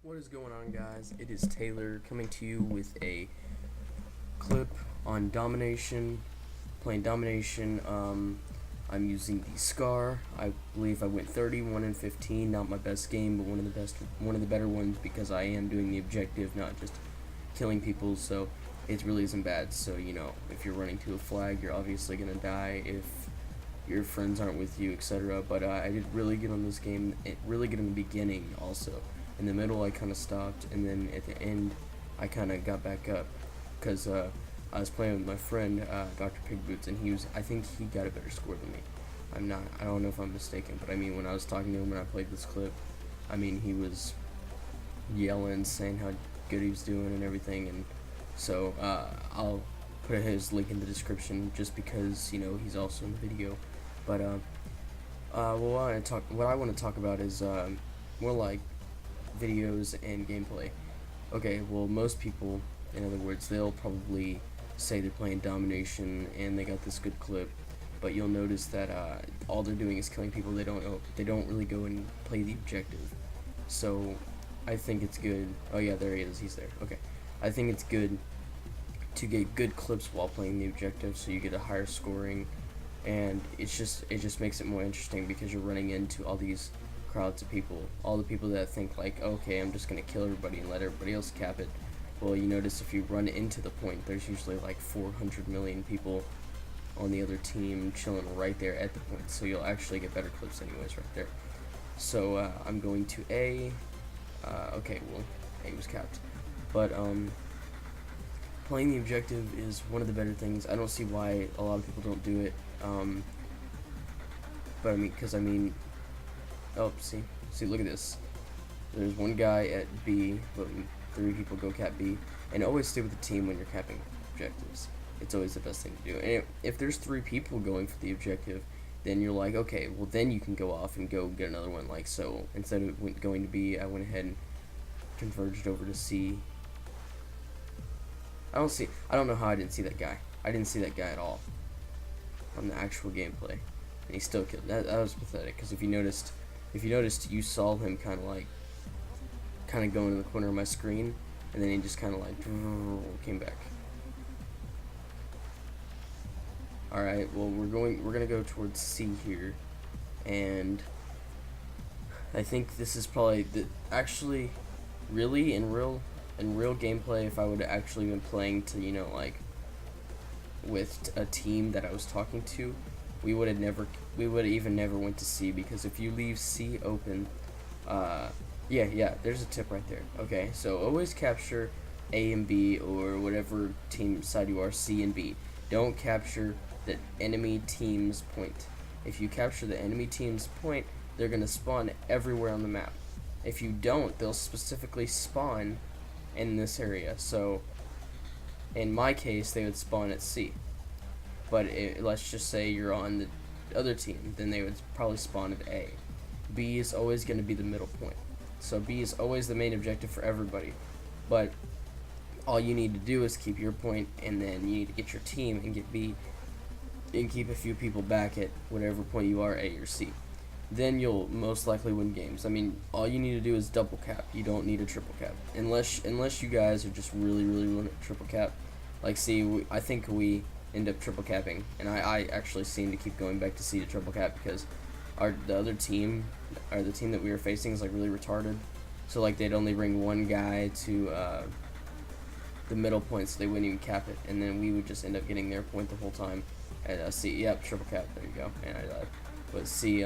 What is going on, guys? It is Taylor coming to you with a clip on Domination, playing Domination. I'm using the Scar. I believe I went 31 and 15. Not my best game, but one of the better ones because I am doing the objective, not just killing people. So it really isn't bad. So if you're running to a flag, you're obviously gonna die if your friends aren't with you, etc. But I did really good on this game. Really good in the beginning, also. In the middle, I kind of stopped, and then at the end, I kind of got back up, because I was playing with my friend, Dr. Pig Boots, and I think he got a better score than me. I don't know if I'm mistaken, but I mean, when I was talking to him when I played this clip, I mean, he was yelling, saying how good he was doing and everything, and so, I'll put his link in the description, just because, he's also in the video. But, what I want to talk about is, more like videos and gameplay. Okay, well, most people, in other words, they'll probably say they're playing Domination and they got this good clip, but you'll notice that all they're doing is killing people. They don't really go and play the objective. So I think it's good. Oh yeah, there he is. He's there. Okay, I think it's good to get good clips while playing the objective, so you get a higher scoring, and it just makes it more interesting because you're running into all these crowds of people, all the people that think like, okay, I'm just gonna kill everybody and let everybody else cap it. Well, you notice if you run into the point, there's usually like 400 million people on the other team chilling right there at the point, so you'll actually get better clips anyways right there. So I'm going to A. Okay, well, A was capped, but playing the objective is one of the better things. I don't see why a lot of people don't do it. But I mean, oh, see, look at this. There's one guy at B, but 3 people go cap B, and always stay with the team when you're capping objectives. It's always the best thing to do. And if there's 3 people going for the objective, then you're like, okay, well then you can go off and go get another one. Like so, instead of going to B, I went ahead and converged over to C. I don't know how I didn't see that guy. I didn't see that guy at all on the actual gameplay, and he still killed. That was pathetic. Because if you noticed, you saw him kind of going in the corner of my screen, and then he just kind of like came back. All right, well we're gonna go towards C here, and I think this is probably actually really in real gameplay. If I would have actually been playing to like with a team that I was talking to, we would even never went to C, because if you leave C open, yeah, there's a tip right there. Okay, so always capture A and B, or whatever team side you are, C and B. Don't capture the enemy team's point. If you capture the enemy team's point, they're gonna spawn everywhere on the map. If you don't, they'll specifically spawn in this area. So in my case, they would spawn at C. But let's just say you're on the other team, then they would probably spawn at A. B is always going to be the middle point. So B is always the main objective for everybody. But all you need to do is keep your point, and then you need to get your team and get B, and keep a few people back at whatever point you are, A or C. Then you'll most likely win games. I mean, all you need to do is double cap. You don't need a triple cap. Unless you guys are just really willing to triple cap. Like, see, I think we end up triple capping, and I actually seem to keep going back to C to triple cap, because the other team, or the team that we were facing, is like really retarded. So like they'd only bring one guy to the middle point, so they wouldn't even cap it, and then we would just end up getting their point the whole time. And C, yep, triple cap. There you go. And I died. But C,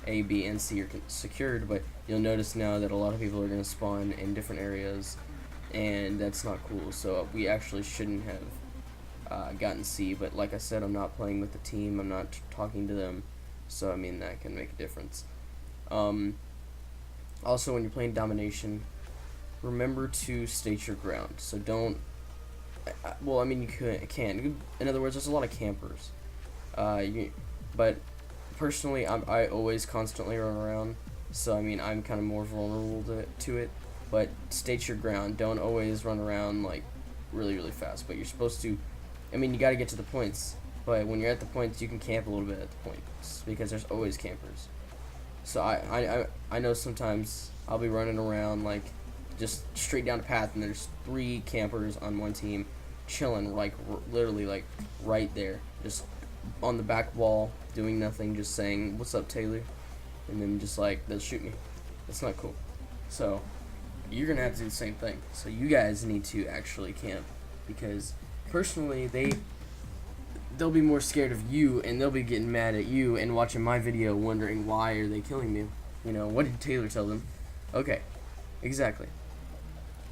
A, B, and C are secured. But you'll notice now that a lot of people are going to spawn in different areas, and that's not cool. So we actually shouldn't have gotten C. But like I said, I'm not playing with the team. I'm not talking to them. So I mean, that can make a difference. Also, when you're playing Domination, remember to state your ground. So don't. Well, I mean, you can. In other words, there's a lot of campers. But personally, I always constantly run around. So I mean, I'm kind of more vulnerable to it. But state your ground. Don't always run around like really fast. But you're supposed to. I mean, you got to get to the points. But when you're at the points, you can camp a little bit at the points, because there's always campers. So I know sometimes I'll be running around like just straight down the path, and there's 3 campers on one team, chilling, like literally like right there, just on the back wall, doing nothing, just saying, "What's up, Taylor?" And then just like they'll shoot me. That's not cool. So you're gonna have to do the same thing. So you guys need to actually camp, because personally they'll be more scared of you, and they'll be getting mad at you and watching my video wondering why are they killing me. You know, what did Taylor tell them? Okay, exactly.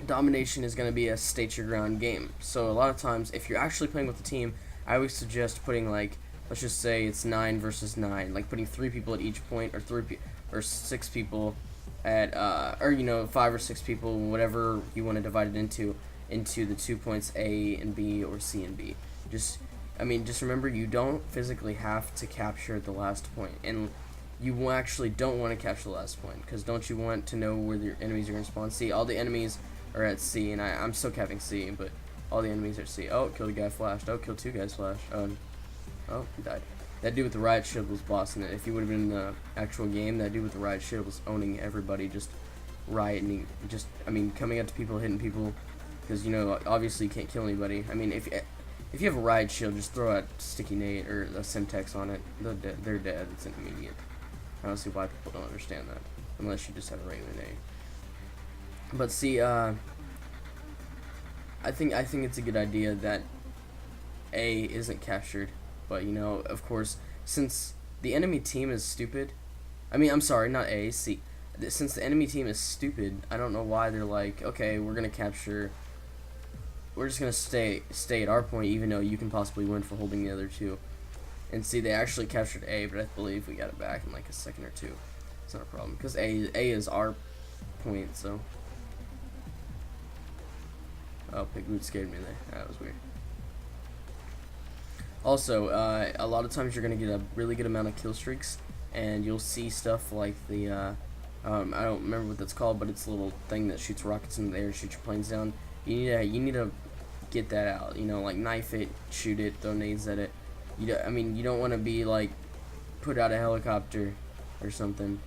Domination is going to be a state your ground game. So a lot of times, if you're actually playing with a team, I always suggest putting, like, let's just say it's 9 versus 9, like putting 3 people at each point, or 6 people at or you know, 5 or 6 people, whatever you want to divide it into the 2 points A and B, or C and B. Just remember, you don't physically have to capture the last point, and you actually don't want to capture the last point, because don't you want to know where your enemies are going to spawn? See, all the enemies are at C, and I'm still capping C, but all the enemies are at C. Oh, killed a guy, flashed. Oh, killed 2 guys, flashed. Oh, he died. That dude with the riot shield was bossing it. If he would have been in the actual game, that dude with the riot shield was owning everybody, just rioting, coming up to people, hitting people, because, you know, obviously you can't kill anybody. I mean, if you have a riot shield, just throw a sticky nade or a Simtex on it. They're dead. It's immediate. I don't see why people don't understand that, unless you just have a regular nade. But see, I think it's a good idea that A isn't captured, but, you know, of course, since the enemy team is stupid, I'm sorry, not A, C. Since the enemy team is stupid, I don't know why they're like, okay, we're just gonna stay at our point, even though you can possibly win for holding the other 2. And see, they actually captured A, but I believe we got it back in like a second or 2. It's not a problem, because A is our point, so. Oh, Pig Boot scared me there. That was weird. Also, a lot of times you're going to get a really good amount of kill streaks, and you'll see stuff like the, I don't remember what that's called, but it's a little thing that shoots rockets in the air and shoots your planes down. You need to get that out, you know, like knife it, shoot it, throw nades at it. You don't want to be like put out a helicopter or something,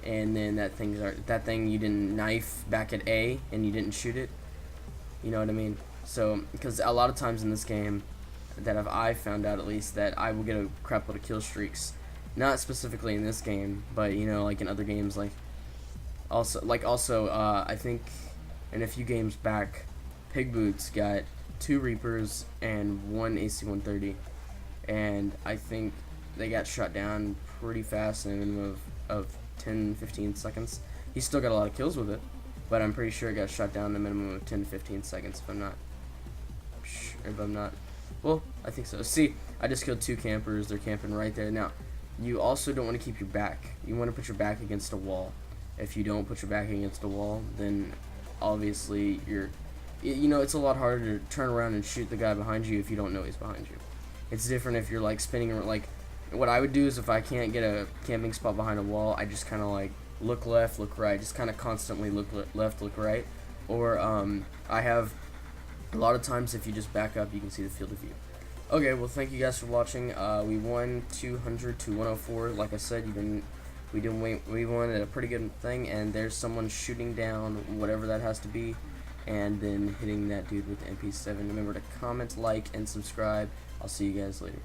and then that thing you didn't knife back at A and you didn't shoot it. You know what I mean? So, because a lot of times in this game, that I found out at least, that I will get a crap load of kill streaks. Not specifically in this game, but, you know, like in other games, I think in a few games back, Pig Boots got 2 Reapers and 1 AC-130, and I think they got shot down pretty fast in a minimum of 10-15 seconds. He still got a lot of kills with it, but I'm pretty sure it got shot down in a minimum of 10 to 15 seconds, if I'm not. Well, I think so. See, I just killed 2 campers. They're camping right there. Now, you also don't want to keep your back. You want to put your back against a wall. If you don't put your back against a wall, then obviously it's a lot harder to turn around and shoot the guy behind you if you don't know he's behind you. It's different if you're like spinning, like what I would do is, if I can't get a camping spot behind a wall, I just kind of like look left, look right, just kind of constantly look left, look right. Or I have a lot of times, if you just back up, you can see the field of view. Okay, well, thank you guys for watching. We won 200 to 104. Like I said, we won at a pretty good thing, and there's someone shooting down whatever that has to be, and then hitting that dude with the MP7. Remember to comment, like, and subscribe. I'll see you guys later.